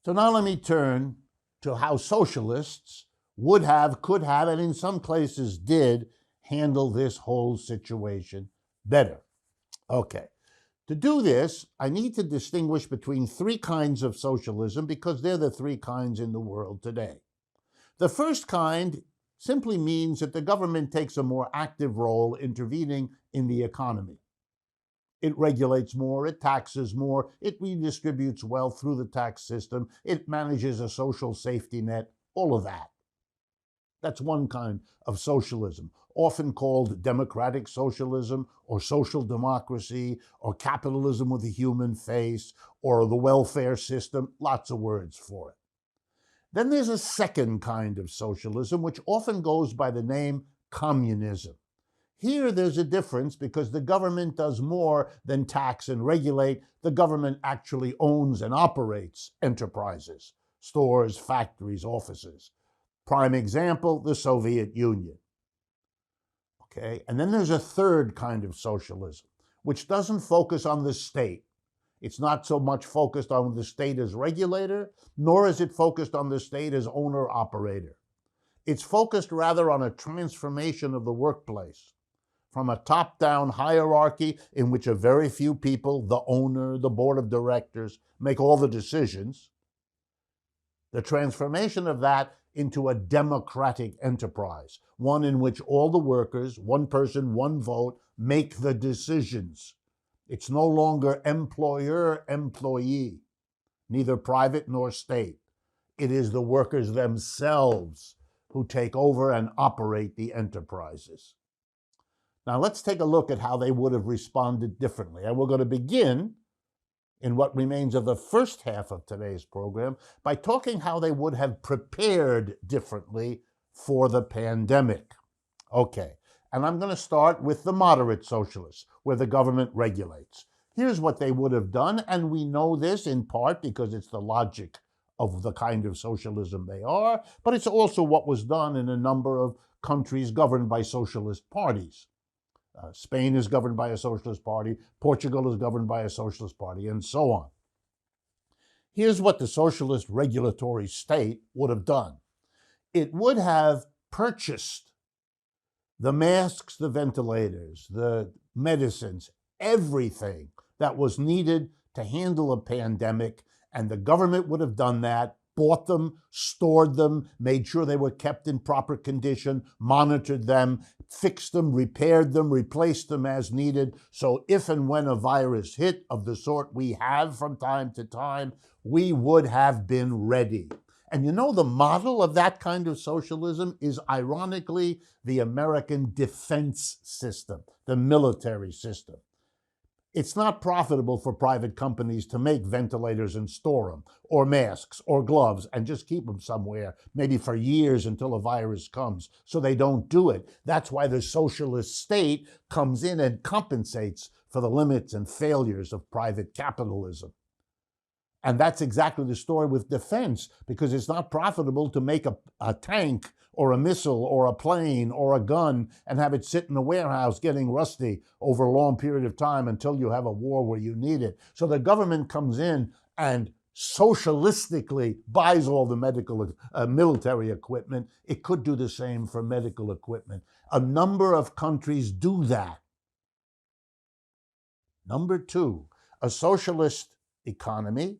So now let me turn to how socialists would have, could have, and in some cases did handle this whole situation better. Okay. To do this, I need to distinguish between three kinds of socialism because they're the three kinds in the world today. The first kind simply means that the government takes a more active role intervening in the economy. It regulates more, it taxes more, it redistributes wealth through the tax system, it manages a social safety net, all of that. That's one kind of socialism, often called democratic socialism or social democracy or capitalism with a human face or the welfare system, lots of words for it. Then there's a second kind of socialism, which often goes by the name communism. Here there's a difference because the government does more than tax and regulate. The government actually owns and operates enterprises, stores, factories, offices. Prime example, the Soviet Union. Okay, and then there's a third kind of socialism, which doesn't focus on the state. It's not so much focused on the state as regulator, nor is it focused on the state as owner-operator. It's focused rather on a transformation of the workplace from a top-down hierarchy in which a very few people, the owner, the board of directors, make all the decisions. The transformation of that into a democratic enterprise, one in which all the workers, one person, one vote, make the decisions. It's no longer employer-employee, neither private nor state. It is the workers themselves who take over and operate the enterprises. Now let's take a look at how they would have responded differently. And we're going to begin in what remains of the first half of today's program by talking how they would have prepared differently for the pandemic. Okay, and I'm going to start with the moderate socialists, where the government regulates. Here's what they would have done, and we know this in part because it's the logic of the kind of socialism they are, but it's also what was done in a number of countries governed by socialist parties. Spain is governed by a socialist party, Portugal is governed by a socialist party, and so on. Here's what the socialist regulatory state would have done. It would have purchased the masks, the ventilators, the medicines, everything that was needed to handle a pandemic, and the government would have done that, bought them, stored them, made sure they were kept in proper condition, monitored them, fixed them, repaired them, replaced them as needed. So if and when a virus hit of the sort we have from time to time, we would have been ready. And you know, the model of that kind of socialism is ironically the American defense system, the military system. It's not profitable for private companies to make ventilators and store them, or masks, or gloves, and just keep them somewhere, maybe for years until a virus comes, so they don't do it. That's why the socialist state comes in and compensates for the limits and failures of private capitalism. And that's exactly the story with defense, because it's not profitable to make a tank or a missile or a plane or a gun and have it sit in a warehouse getting rusty over a long period of time until you have a war where you need it. So the government comes in and socialistically buys all the military equipment. It could do the same for medical equipment. A number of countries do that. Number two, a socialist economy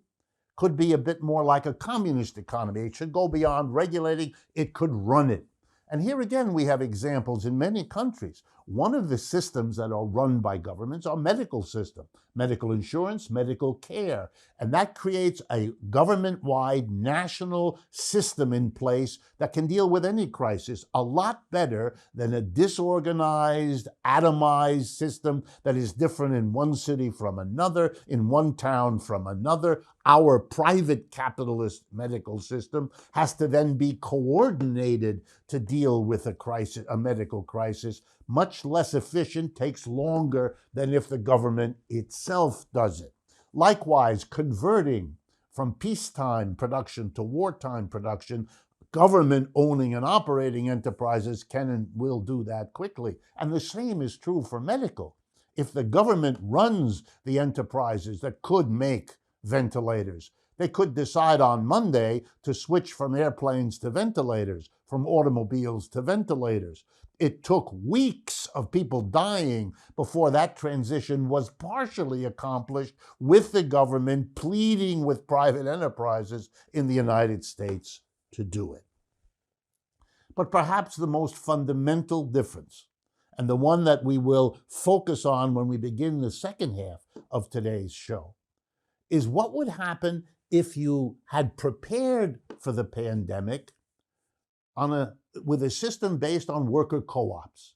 could be a bit more like a communist economy. It should go beyond regulating, it could run it. And here again, we have examples in many countries. One of the systems that are run by governments are medical system, medical insurance, medical care. And that creates a government-wide national system in place that can deal with any crisis a lot better than a disorganized, atomized system that is different in one city from another, in one town from another. Our private capitalist medical system has to then be coordinated to deal with a crisis, a medical crisis. Much less efficient, takes longer than if the government itself does it. Likewise, converting from peacetime production to wartime production, government owning and operating enterprises can and will do that quickly. And the same is true for medical. If the government runs the enterprises that could make ventilators, They could decide on Monday to switch from airplanes to ventilators, from automobiles to ventilators. It took weeks of people dying before that transition was partially accomplished, with the government pleading with private enterprises in the United States to do it. But perhaps the most fundamental difference, and the one that we will focus on when we begin the second half of today's show, is what would happen if you had prepared for the pandemic with a system based on worker co-ops.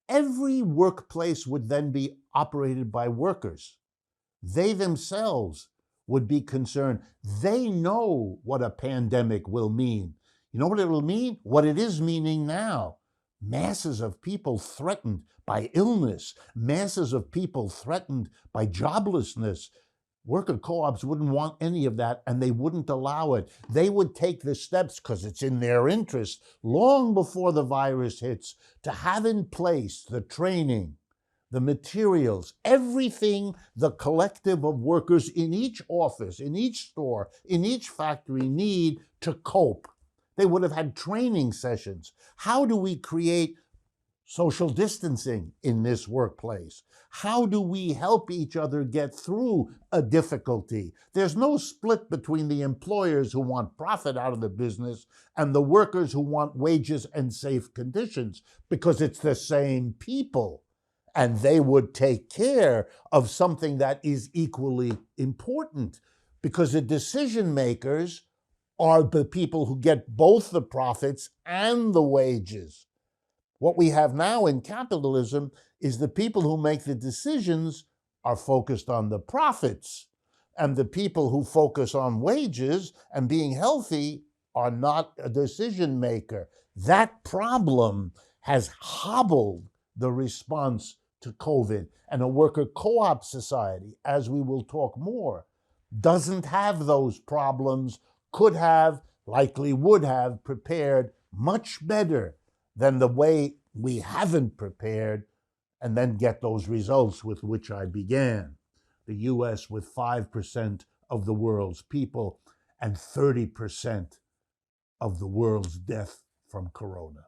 Every workplace would then be operated by workers. They themselves would be concerned. They know what a pandemic will mean. You know what it will mean? What it is meaning now. Masses of people threatened by illness, masses of people threatened by joblessness. Worker co-ops wouldn't want any of that, and they wouldn't allow it. They would take the steps, because it's in their interest, long before the virus hits, to have in place the training, the materials, everything the collective of workers in each office, in each store, in each factory need to cope. They would have had training sessions. How do we create social distancing in this workplace? How do we help each other get through a difficulty? There's no split between the employers who want profit out of the business and the workers who want wages and safe conditions, because it's the same people. And they would take care of something that is equally important, because the decision makers are the people who get both the profits and the wages. What we have now in capitalism is the people who make the decisions are focused on the profits, and the people who focus on wages and being healthy are not a decision maker. That problem has hobbled the response to COVID, and a worker co-op society, as we will talk more, doesn't have those problems, could have, likely would have prepared much better than the way we haven't prepared, and then get those results with which I began. The US with 5% of the world's people and 30% of the world's death from corona.